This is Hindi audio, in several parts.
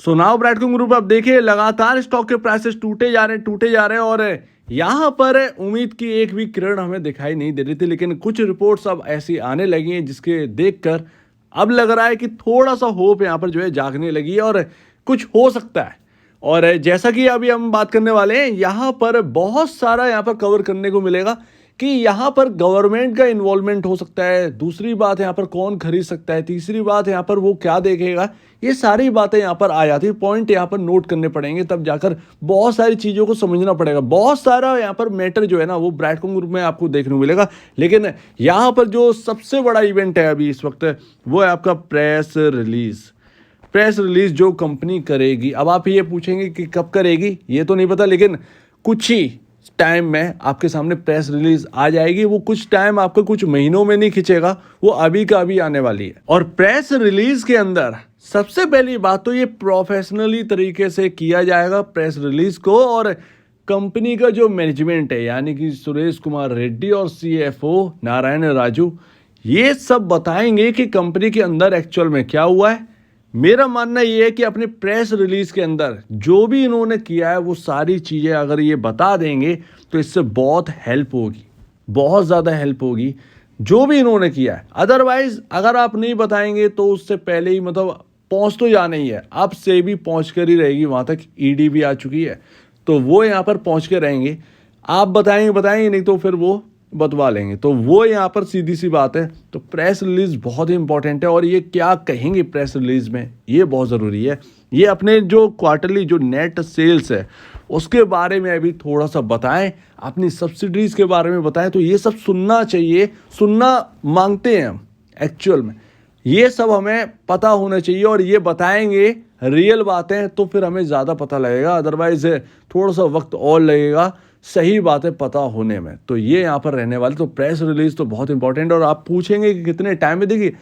सो नाउ ब्रैडकॉम ग्रुप आप देखिए लगातार स्टॉक के प्राइसेस टूटे जा रहे हैं और यहाँ पर उम्मीद की एक भी किरण हमें दिखाई नहीं दे रही थी, लेकिन कुछ रिपोर्ट्स अब ऐसी आने लगी हैं जिसके देखकर अब लग रहा है कि थोड़ा सा होप यहाँ पर जो है जागने लगी है और कुछ हो सकता है। और जैसा कि अभी हम बात करने वाले हैं, यहाँ पर बहुत सारा यहाँ पर कवर करने को मिलेगा कि यहाँ पर गवर्नमेंट का इन्वॉल्वमेंट हो सकता है। दूसरी बात है यहाँ पर कौन खरीद सकता है, तीसरी बात यहाँ पर वो क्या देखेगा, ये सारी बातें यहाँ पर आ जाती है। पॉइंट यहाँ पर नोट करने पड़ेंगे, तब जाकर बहुत सारी चीज़ों को समझना पड़ेगा। बहुत सारा यहाँ पर मैटर जो है ना वो ब्रैडकॉम ग्रुप में आपको देखने को मिलेगा। लेकिन यहाँ पर जो सबसे बड़ा इवेंट है अभी इस वक्त, वो है आपका प्रेस रिलीज जो कंपनी करेगी। अब आप ये पूछेंगे कि कब करेगी, ये तो नहीं पता, लेकिन कुछ ही टाइम में आपके सामने प्रेस रिलीज आ जाएगी। वो कुछ टाइम आपको कुछ महीनों में नहीं खींचेगा, वो अभी का अभी आने वाली है। और प्रेस रिलीज के अंदर सबसे पहली बात तो ये प्रोफेशनली तरीके से किया जाएगा प्रेस रिलीज को, और कंपनी का जो मैनेजमेंट है यानी कि सुरेश कुमार रेड्डी और CFO नारायण राजू, ये सब बताएंगे कि कंपनी के अंदर एक्चुअल में क्या हुआ है। मेरा मानना ये है कि अपने प्रेस रिलीज के अंदर जो भी इन्होंने किया है वो सारी चीज़ें अगर ये बता देंगे तो इससे बहुत हेल्प होगी, बहुत ज़्यादा हेल्प होगी जो भी इन्होंने किया है। अदरवाइज अगर आप नहीं बताएंगे तो उससे पहले ही मतलब पहुंच तो जाना ही है, अब से भी पहुंच कर ही रहेगी वहाँ तक। ED भी आ चुकी है तो वो यहाँ पर पहुँच के रहेंगे। आप बताएंगे नहीं तो फिर वो बतवा लेंगे, तो वो यहाँ पर सीधी सी बात है। तो प्रेस रिलीज बहुत ही इंपॉर्टेंट है और ये क्या कहेंगे प्रेस रिलीज में ये बहुत ज़रूरी है। ये अपने जो क्वार्टरली जो नेट सेल्स है उसके बारे में अभी थोड़ा सा बताएं, अपनी सब्सिडीज़ के बारे में बताएं। तो ये सब सुनना चाहिए, सुनना मांगते हैं हम एक्चुअल में, ये सब हमें पता होना चाहिए और ये बताएंगे रियल बातें तो फिर हमें ज़्यादा पता लगेगा। अदरवाइज थोड़ा सा वक्त और लगेगा सही बातें पता होने में। तो ये यहाँ पर रहने वाले, तो प्रेस रिलीज तो बहुत इंपॉर्टेंट। और आप पूछेंगे कि कितने टाइम में, देखिए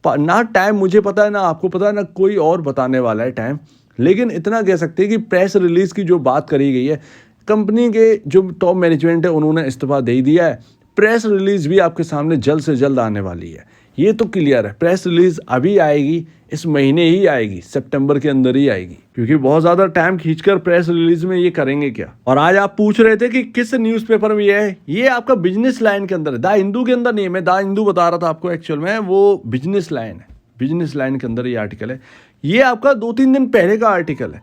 ना टाइम मुझे पता है, ना आपको पता है, ना कोई और बताने वाला है टाइम, लेकिन इतना कह सकते हैं कि प्रेस रिलीज की जो बात करी गई है, कंपनी के जो टॉप मैनेजमेंट है उन्होंने इस्तीफा दे दिया है। प्रेस रिलीज भी आपके सामने जल्द से जल्द आने वाली है, ये तो क्लियर है। प्रेस रिलीज अभी आएगी, इस महीने ही आएगी, सितंबर के अंदर ही आएगी, क्योंकि बहुत ज्यादा टाइम खींचकर प्रेस रिलीज में ये करेंगे क्या। और आज आप पूछ रहे थे कि किस न्यूज़पेपर में ये आपका बिजनेस लाइन के अंदर है, द हिंदू के अंदर नहीं है। मैं द हिंदू बता रहा था आपको, एक्चुअल में वो बिजनेस लाइन है, बिजनेस लाइन के अंदर ये आर्टिकल है। ये आपका 2-3 दिन पहले का आर्टिकल है।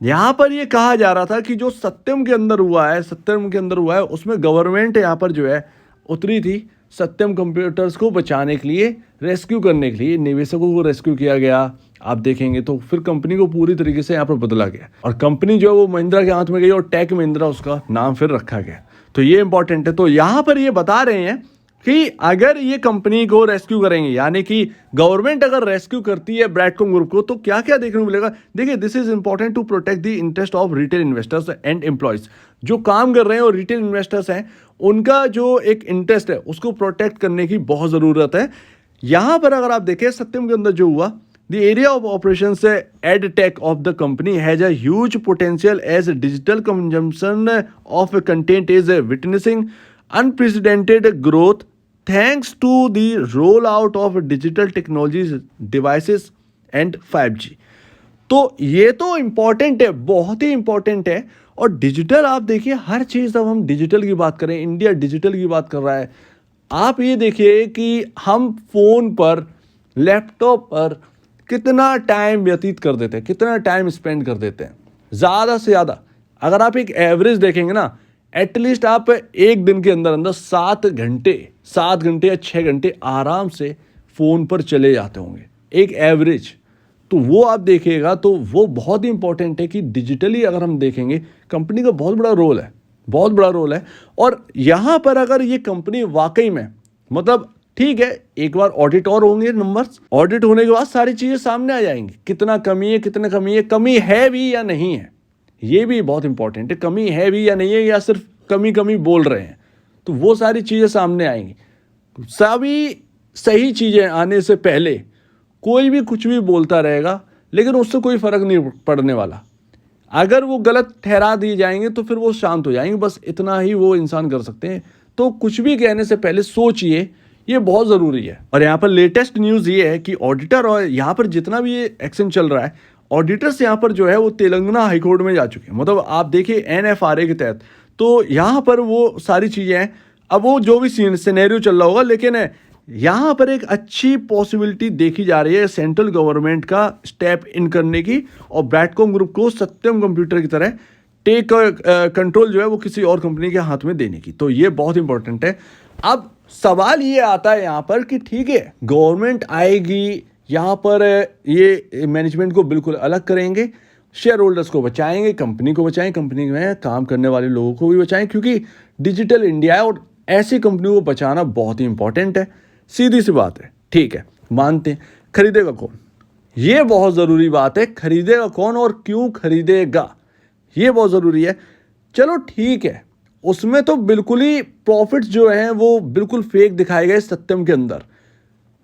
यहाँ पर ये कहा जा रहा था कि जो सत्यम के अंदर हुआ है उसमें गवर्नमेंट यहाँ पर जो है उतरी थी सत्यम कंप्यूटर्स को बचाने के लिए, रेस्क्यू करने के लिए। निवेशकों को रेस्क्यू किया गया, आप देखेंगे तो फिर कंपनी को पूरी तरीके से यहाँ पर बदला गया और कंपनी जो है वो महिंद्रा के हाथ में गई और टेक महिंद्रा उसका नाम फिर रखा गया। तो ये इंपॉर्टेंट है। तो यहाँ पर ये बता रहे हैं कि अगर ये कंपनी को रेस्क्यू करेंगे, यानी कि गवर्नमेंट अगर रेस्क्यू करती है ब्रैडकॉम ग्रुप को, तो क्या क्या देखने को मिलेगा। देखिए, this is important to protect the interest of retail investors and employees. जो काम कर रहे हैं और रिटेल इन्वेस्टर्स हैं, उनका जो एक इंटरेस्ट है उसको प्रोटेक्ट करने की बहुत ज़रूरत है। यहाँ पर अगर आप देखें सत्यम के अंदर जो हुआ, द एरिया ऑफ ऑपरेशन से ed tech of the company has a huge potential as digital consumption of content is witnessing unprecedented growth thanks to the rollout of digital technologies devices and 5G। तो ये तो इम्पॉर्टेंट है, बहुत ही इम्पॉर्टेंट है। और डिजिटल आप देखिए हर चीज़, अब हम डिजिटल की बात करें, इंडिया डिजिटल की बात कर रहा है। आप ये देखिए कि हम फ़ोन पर, लैपटॉप पर कितना टाइम व्यतीत कर देते हैं, कितना टाइम स्पेंड कर देते हैं, ज़्यादा से ज़्यादा। अगर आप एक एवरेज देखेंगे ना, एटलीस्ट आप एक दिन के अंदर अंदर 7 घंटे या 6 घंटे आराम से फ़ोन पर चले जाते होंगे, एक एवरेज। तो वो आप देखिएगा तो वो बहुत ही इंपॉर्टेंट है कि डिजिटली अगर हम देखेंगे कंपनी का बहुत बड़ा रोल है, बहुत बड़ा रोल है। और यहाँ पर अगर ये कंपनी वाकई में, मतलब ठीक है, एक बार ऑडिट और होंगे, नंबर्स ऑडिट होने के बाद सारी चीज़ें सामने आ जाएंगी, कितना कमी है, कमी है भी या नहीं है, ये भी बहुत इंपॉर्टेंट है। कमी है भी या नहीं है, या सिर्फ कमी बोल रहे हैं, तो वो सारी चीज़ें सामने आएंगी। सभी सही चीज़ें आने से पहले कोई भी कुछ भी बोलता रहेगा, लेकिन उससे कोई फ़र्क नहीं पड़ने वाला। अगर वो गलत ठहरा दिए जाएंगे तो फिर वो शांत हो जाएंगे, बस इतना ही वो इंसान कर सकते हैं। तो कुछ भी कहने से पहले सोचिए, ये बहुत ज़रूरी है। और यहाँ पर लेटेस्ट न्यूज़ ये है कि ऑडिटर, और यहाँ पर जितना भी ये एक्शन चल रहा है, ऑडिटर्स यहाँ पर जो है वो तेलंगाना हाईकोर्ट में जा चुके हैं, मतलब आप देखिए NFRA के तहत। तो यहाँ पर वो सारी चीज़ें हैं। अब वो जो भी सिनेरियो चल रहा होगा, लेकिन यहाँ पर एक अच्छी पॉसिबिलिटी देखी जा रही है सेंट्रल गवर्नमेंट का स्टेप इन करने की और ब्रैडकॉम ग्रुप को सत्यम कंप्यूटर की तरह टेक कंट्रोल जो है वो किसी और कंपनी के हाथ में देने की। तो ये बहुत इंपॉर्टेंट है। अब सवाल ये आता है यहाँ पर कि ठीक है, गवर्नमेंट आएगी यहाँ पर, ये मैनेजमेंट को बिल्कुल अलग करेंगे, शेयर होल्डर्स को बचाएंगे, कंपनी को बचाएं, कंपनी में काम करने वाले लोगों को भी बचाएं, क्योंकि डिजिटल इंडिया है और ऐसी कंपनी को बचाना बहुत ही इंपॉर्टेंट है। सीधी सी बात है, ठीक है, मानते हैं। खरीदेगा कौन, ये बहुत ज़रूरी बात है। खरीदेगा कौन और क्यों खरीदेगा, ये बहुत ज़रूरी है। चलो ठीक है, उसमें तो बिल्कुल ही प्रॉफिट्स जो हैं वो बिल्कुल फेक दिखाए गए सत्यम के अंदर।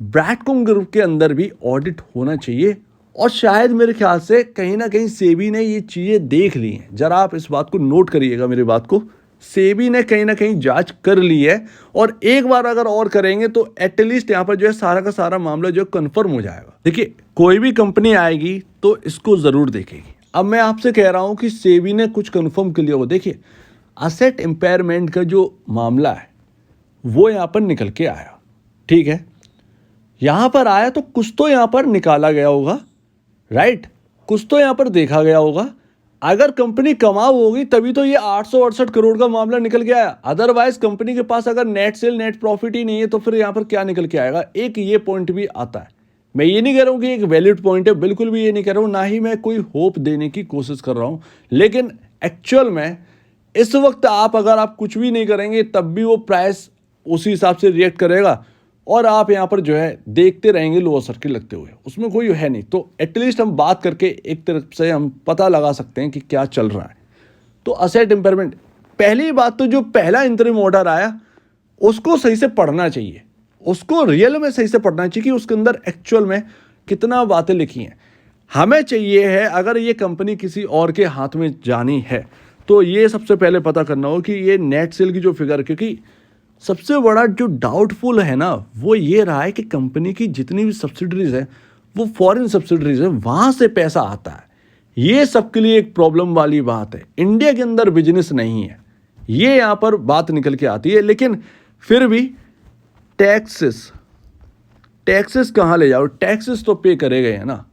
ब्रैडकॉम ग्रुप के अंदर भी ऑडिट होना चाहिए और शायद मेरे ख्याल से कहीं ना कहीं सेबी ने ये चीज़ें देख ली हैं। ज़रा आप इस बात को नोट करिएगा, मेरी बात को। सेबी ने कहीं ना कहीं जांच कर ली है और एक बार अगर और करेंगे तो एटलीस्ट यहाँ पर जो है सारा का सारा मामला जो है कन्फर्म हो जाएगा। देखिए, कोई भी कंपनी आएगी तो इसको ज़रूर देखेगी। अब मैं आपसे कह रहा हूँ कि सेबी ने कुछ कन्फर्म कर लिया हो। देखिए, असेट इम्पेयरमेंट का जो मामला है वो यहाँ पर निकल के आया, ठीक है। यहाँ पर आया तो कुछ तो यहाँ पर निकाला गया होगा, राइट, कुछ तो यहाँ पर देखा गया होगा। अगर कंपनी कमाऊ होगी तभी तो ये 868 करोड़ का मामला निकल के आया। अदरवाइज कंपनी के पास अगर नेट सेल नेट प्रॉफिट ही नहीं है तो फिर यहाँ पर क्या निकल के आएगा। एक ये पॉइंट भी आता है। मैं ये नहीं कह रहा हूँ कि एक वैलिड पॉइंट है, बिल्कुल भी ये नहीं कह रहा हूँ, ना ही मैं कोई होप देने की कोशिश कर रहा हूँ, लेकिन एक्चुअल में इस वक्त अगर आप कुछ भी नहीं करेंगे तब भी वो प्राइस उसी हिसाब से रिएक्ट करेगा और आप यहाँ पर जो है देखते रहेंगे लोअर सर्किट लगते हुए, उसमें कोई है नहीं। तो एटलीस्ट हम बात करके एक तरफ से हम पता लगा सकते हैं कि क्या चल रहा है। तो असेट इम्पेयरमेंट, पहली बात तो जो पहला इंटरिम ऑर्डर आया उसको सही से पढ़ना चाहिए, उसको रियल में सही से पढ़ना चाहिए कि उसके अंदर एक्चुअल में कितना बातें लिखी हैं। हमें चाहिए है अगर ये कंपनी किसी और के हाथ में जानी है तो ये सबसे पहले पता करना हो कि ये नेट सेल की जो फिगर, क्योंकि सबसे बड़ा जो डाउटफुल है ना वो ये रहा है कि कंपनी की जितनी भी सब्सिडरीज है वो फॉरेन सब्सिडरीज है, वहाँ से पैसा आता है। ये सबके लिए एक प्रॉब्लम वाली बात है। इंडिया के अंदर बिजनेस नहीं है, ये यहाँ पर बात निकल के आती है। लेकिन फिर भी टैक्सेस कहाँ ले जाओ, टैक्सेस तो पे करे गए हैं ना।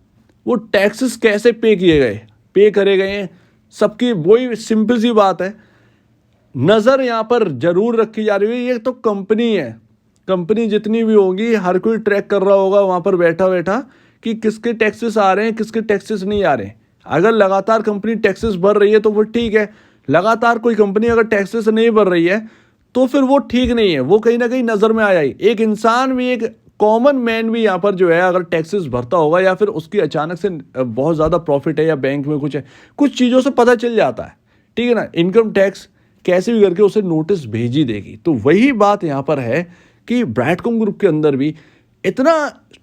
वो टैक्सेस कैसे पे किए गए, पे करे गए हैं सबकी, वही सिंपल सी बात है। नज़र यहाँ पर जरूर रखी जा रही है। ये तो कंपनी है, कंपनी जितनी भी होगी हर कोई ट्रैक कर रहा होगा वहाँ पर बैठा बैठा कि किसके टैक्सेस आ रहे हैं किसके टैक्सेस नहीं आ रहे हैं। अगर लगातार कंपनी टैक्सेस भर रही है तो वो ठीक है, लगातार कोई कंपनी अगर टैक्सेस नहीं भर रही है तो फिर वो ठीक नहीं है, वो कहीं ना कहीं नज़र में आ जाएगी। एक इंसान भी, एक कॉमन मैन भी यहाँ पर जो है अगर टैक्सेस भरता होगा या फिर उसकी अचानक से बहुत ज़्यादा प्रॉफिट है या बैंक में कुछ है, कुछ चीज़ों से पता चल जाता है, ठीक है ना। इनकम टैक्स कैसे भी करके उसे नोटिस भेज ही देगी। तो वही बात यहाँ पर है कि ब्रैडकॉम ग्रुप के अंदर भी इतना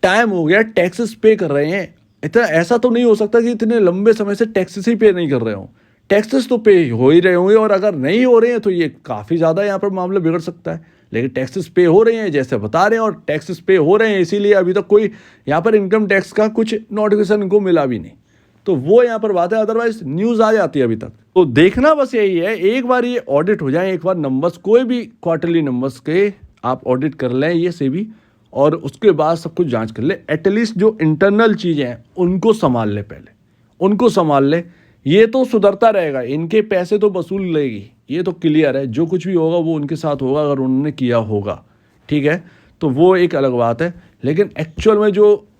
टाइम हो गया टैक्सेस पे कर रहे हैं। इतना ऐसा तो नहीं हो सकता कि इतने लंबे समय से टैक्सेस ही पे नहीं कर रहे हों। टैक्सेस तो पे हो ही रहे होंगे और अगर नहीं हो रहे हैं तो ये काफ़ी ज़्यादा यहाँ पर मामला बिगड़ सकता है। लेकिन टैक्सेस पे हो रहे हैं जैसे बता रहे हैं और टैक्सेस पे हो रहे हैं, इसीलिए अभी तक कोई यहाँ पर इनकम टैक्स का कुछ नोटिफिकेशन इनको मिला भी नहीं। तो वो यहाँ पर बात है, अदरवाइज न्यूज़ आ जाती है अभी तक। तो देखना बस यही है, एक बार ये ऑडिट हो जाए, एक बार नंबर्स कोई भी क्वार्टरली नंबर्स के आप ऑडिट कर लें ये से भी, और उसके बाद सब कुछ जांच कर ले। एटलीस्ट जो इंटरनल चीज़ें हैं उनको संभाल ले, पहले उनको संभाल ले। ये तो सुधरता रहेगा, इनके पैसे तो वसूल लेगी, ये तो क्लियर है। जो कुछ भी होगा वो उनके साथ होगा अगर उन्होंने किया होगा, ठीक है, तो वो एक अलग बात है। लेकिन एक्चुअल में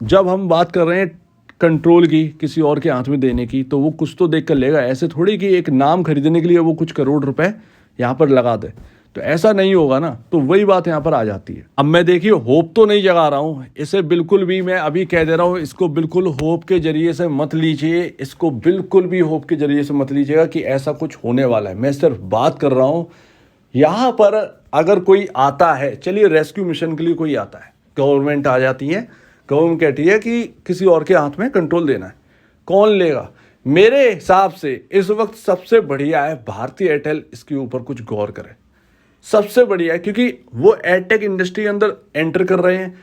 जब हम बात कर रहे हैं कंट्रोल की किसी और के हाथ में देने की, तो वो कुछ तो देख कर लेगा। ऐसे थोड़ी कि एक नाम खरीदने के लिए वो कुछ करोड़ रुपए यहाँ पर लगा दे, तो ऐसा नहीं होगा ना। तो वही बात यहाँ पर आ जाती है। अब मैं देखिए होप तो नहीं जगा रहा हूँ, इसे बिल्कुल भी मैं अभी कह दे रहा हूँ, इसको बिल्कुल होप के जरिए से मत लीजिए, इसको बिल्कुल भी होप के जरिए से मत लीजिएगा कि ऐसा कुछ होने वाला है। मैं सिर्फ बात कर रहा हूँ। यहाँ पर अगर कोई आता है, चलिए रेस्क्यू मिशन के लिए कोई आता है, गवर्नमेंट आ जाती है, गवर्नमेंट कहती है कि किसी और के हाथ में कंट्रोल देना है, कौन लेगा? मेरे हिसाब से इस वक्त सबसे बढ़िया है भारती एयरटेल इसके ऊपर कुछ गौर करे, सबसे बढ़िया है, क्योंकि वो एयरटेक इंडस्ट्री के अंदर एंटर कर रहे हैं,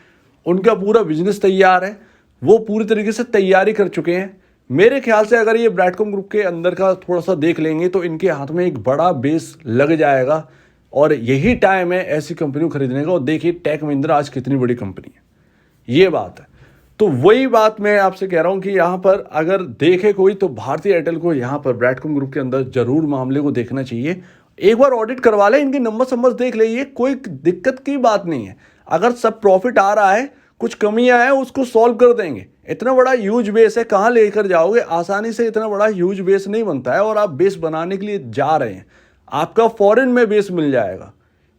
उनका पूरा बिजनेस तैयार है, वो पूरी तरीके से तैयारी कर चुके हैं। मेरे ख्याल से अगर ये ब्रैडकॉम ग्रुप के अंदर का थोड़ा सा देख लेंगे तो इनके हाथ में एक बड़ा बेस लग जाएगा और यही टाइम है ऐसी कंपनी को खरीदने का। और देखिए टेक महिंद्रा आज कितनी बड़ी कंपनी है, ये बात है। तो वही बात मैं आपसे कह रहा हूँ कि यहाँ पर अगर देखे कोई तो भारतीय एयरटेल को यहाँ पर ब्रैडकॉम ग्रुप के अंदर जरूर मामले को देखना चाहिए। एक बार ऑडिट करवा ले, इनके नंबर देख ले, ये कोई दिक्कत की बात नहीं है। अगर सब प्रॉफिट आ रहा है, कुछ कमियां हैं उसको सॉल्व कर देंगे। इतना बड़ा ह्यूज बेस है, कहाँ लेकर जाओगे? आसानी से इतना बड़ा ह्यूज बेस नहीं बनता है। और आप बेस बनाने के लिए जा रहे हैं, आपका फॉरेन में बेस मिल जाएगा।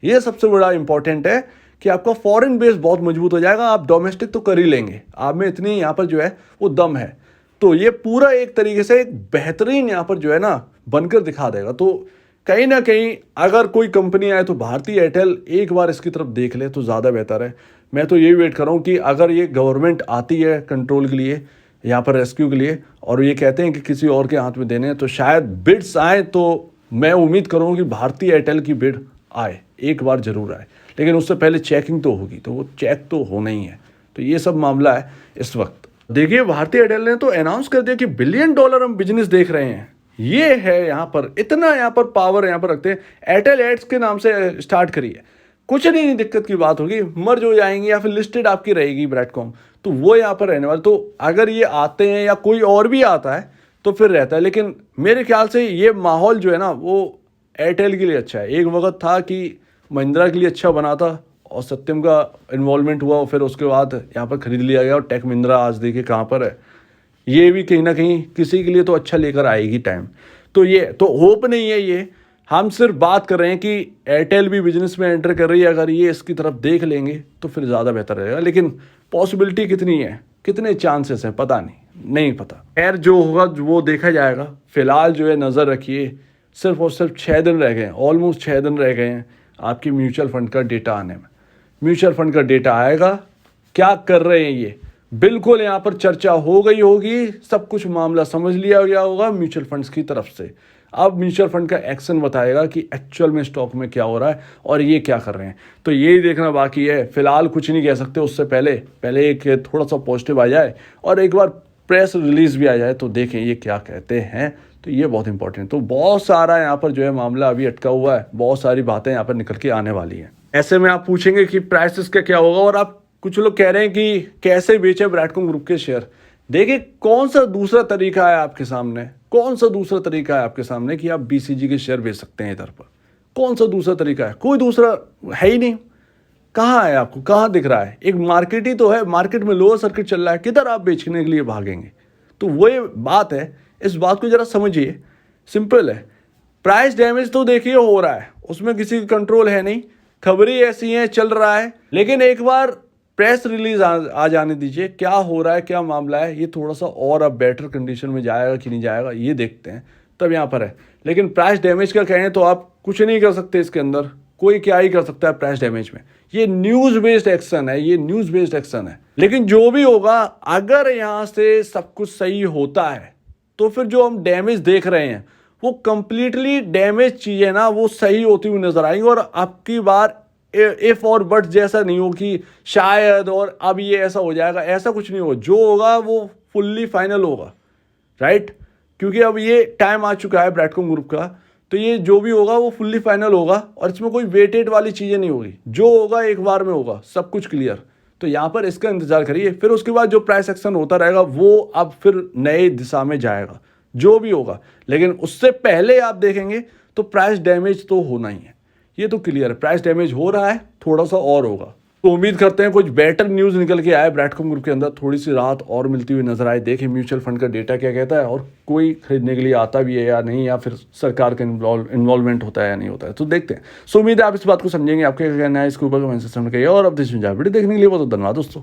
ये सबसे बड़ा इंपॉर्टेंट है कि आपका फॉरेन बेस बहुत मजबूत हो जाएगा। आप डोमेस्टिक तो कर ही लेंगे, आप में इतनी यहाँ पर जो है वो दम है। तो ये पूरा एक तरीके से एक बेहतरीन यहाँ पर जो है ना बनकर दिखा देगा। तो कहीं ना कहीं अगर कोई कंपनी आए तो भारतीय एयरटेल एक बार इसकी तरफ देख ले तो ज़्यादा बेहतर है। मैं तो यही वेट कर रहा हूँ कि अगर ये गवर्नमेंट आती है कंट्रोल के लिए, यहाँ पर रेस्क्यू के लिए, और ये कहते हैं कि किसी और के हाथ में देने हैं, तो शायद बिड्स आए। तो मैं उम्मीद करूँ कि भारतीय एयरटेल की बिड आए, एक बार जरूर आए, लेकिन उससे पहले चेकिंग तो होगी, तो वो चेक तो होना ही है। तो ये सब मामला है इस वक्त। देखिए भारतीय एयरटेल ने तो अनाउंस कर दिया कि $1 बिलियन हम बिजनेस देख रहे हैं। ये है यहाँ पर इतना यहाँ पर पावर यहाँ पर रखते हैं। एयरटेल एड्स के नाम से स्टार्ट करिए, कुछ नहीं दिक्कत की बात होगी, मर्ज हो जाएंगी या फिर लिस्टेड आपकी रहेगी ब्रैडकॉम, तो वो यहाँ पर रहने वाले। तो अगर ये आते हैं या कोई और भी आता है तो फिर रहता है। लेकिन मेरे ख्याल से ये माहौल जो है ना वो एयरटेल के लिए अच्छा है। एक वक्त था कि महिंद्रा के लिए अच्छा बना था और सत्यम का इन्वॉल्वमेंट हुआ और फिर उसके बाद यहाँ पर खरीद लिया गया और टेक महिंद्रा आज देखिए कहाँ पर है। ये भी कहीं ना कहीं किसी के लिए तो अच्छा लेकर आएगी टाइम। तो ये तो होप नहीं है, ये हम सिर्फ बात कर रहे हैं कि एयरटेल भी बिजनेस में एंटर कर रही है। अगर ये इसकी तरफ देख लेंगे तो फिर ज़्यादा बेहतर रहेगा। लेकिन पॉसिबिलिटी कितनी है, कितने चांसेस हैं, पता नहीं पता। खैर जो होगा वो देखा जाएगा। फिलहाल जो है नज़र रखिए, सिर्फ और सिर्फ 6 दिन रह गए हैं, ऑलमोस्ट 6 दिन रह गए हैं आपकी म्यूचुअल फंड का डेटा आने में। म्यूचुअल फंड का डेटा आएगा, क्या कर रहे हैं ये बिल्कुल यहाँ पर चर्चा हो गई होगी, सब कुछ मामला समझ लिया गया होगा म्यूचुअल फंड्स की तरफ से। अब म्यूचुअल फंड का एक्शन बताएगा कि एक्चुअल में स्टॉक में क्या हो रहा है और ये क्या कर रहे हैं। तो यही देखना बाकी है। फिलहाल कुछ नहीं कह सकते, उससे पहले एक थोड़ा सा पॉजिटिव आ जाए और एक बार प्रेस रिलीज भी आ जाए तो देखें ये क्या कहते हैं। तो ये बहुत इंपॉर्टेंट। तो बहुत सारा यहाँ पर जो है मामला अभी अटका हुआ है, बहुत सारी बातें यहाँ पर निकल के आने वाली हैं। ऐसे में आप पूछेंगे कि प्राइसेस का क्या होगा, और आप कुछ लोग कह रहे हैं कि कैसे बेचे ब्रैडकॉम ग्रुप के शेयर। देखिए कौन सा दूसरा तरीका है आपके सामने, कौन सा दूसरा तरीका है आपके सामने कि आप बीसीजी के शेयर बेच सकते हैं इधर पर? कौन सा दूसरा तरीका है? कोई दूसरा है ही नहीं। कहाँ है आपको, कहाँ दिख रहा है? एक मार्केट ही तो है, मार्केट में लोअर सर्किट चल रहा है, किधर आप बेचने के लिए भागेंगे? तो वही बात है, इस बात को जरा समझिए। सिंपल है, प्राइस डैमेज तो देखिए हो रहा है, उसमें किसी का कंट्रोल है नहीं, खबरें ऐसी हैं, चल रहा है। लेकिन एक बार प्रेस रिलीज आ जाने दीजिए, क्या हो रहा है, क्या मामला है, ये थोड़ा सा और अब बेटर कंडीशन में जाएगा कि नहीं जाएगा ये देखते हैं, तब यहाँ पर है। लेकिन प्राइस डैमेज का कहें तो आप कुछ नहीं कर सकते इसके अंदर, कोई क्या ही कर सकता है प्राइस डैमेज में। ये न्यूज़ बेस्ड एक्शन है, ये न्यूज़ बेस्ड एक्शन है। लेकिन जो भी होगा, अगर यहाँ से सब कुछ सही होता है तो फिर जो हम डैमेज देख रहे हैं वो कंप्लीटली डैमेज चीज़ें ना वो सही होती हुई नजर आएंगी। और आपकी बार इफ और बट जैसा नहीं हो कि शायद और अब ये ऐसा हो जाएगा, ऐसा कुछ नहीं होगा। जो होगा वो फुल्ली फाइनल होगा, राइट? क्योंकि अब ये टाइम आ चुका है ब्रैडकॉम ग्रुप का, तो ये जो भी होगा वो फुल्ली फाइनल होगा और इसमें कोई वेटेड वाली चीज़ें नहीं होगी। जो होगा एक बार में होगा, सब कुछ क्लियर। तो यहाँ पर इसका इंतजार करिए, फिर उसके बाद जो प्राइस एक्शन होता रहेगा वो अब फिर नए दिशा में जाएगा, जो भी होगा। लेकिन उससे पहले आप देखेंगे तो प्राइस डैमेज तो होना ही है, ये तो क्लियर है। प्राइस डैमेज हो रहा है, थोड़ा सा और होगा। तो उम्मीद करते हैं कुछ बेटर न्यूज़ निकल के आए ब्रैडकॉम ग्रुप के अंदर, थोड़ी सी राहत और मिलती हुई नजर आए। देखें म्यूचुअल फंड का डेटा क्या कहता है और कोई खरीदने के लिए आता भी है या नहीं, या फिर सरकार का इन्वॉल्वमेंट होता है या नहीं होता है, तो देखते हैं। सो उम्मीद है आप इस बात को समझेंगे। आपके क्या कहना है इसके ऊपर कमेंट सेक्शन में कहिए। और अब वीडियो देखने के लिए बहुत धन्यवाद दोस्तों।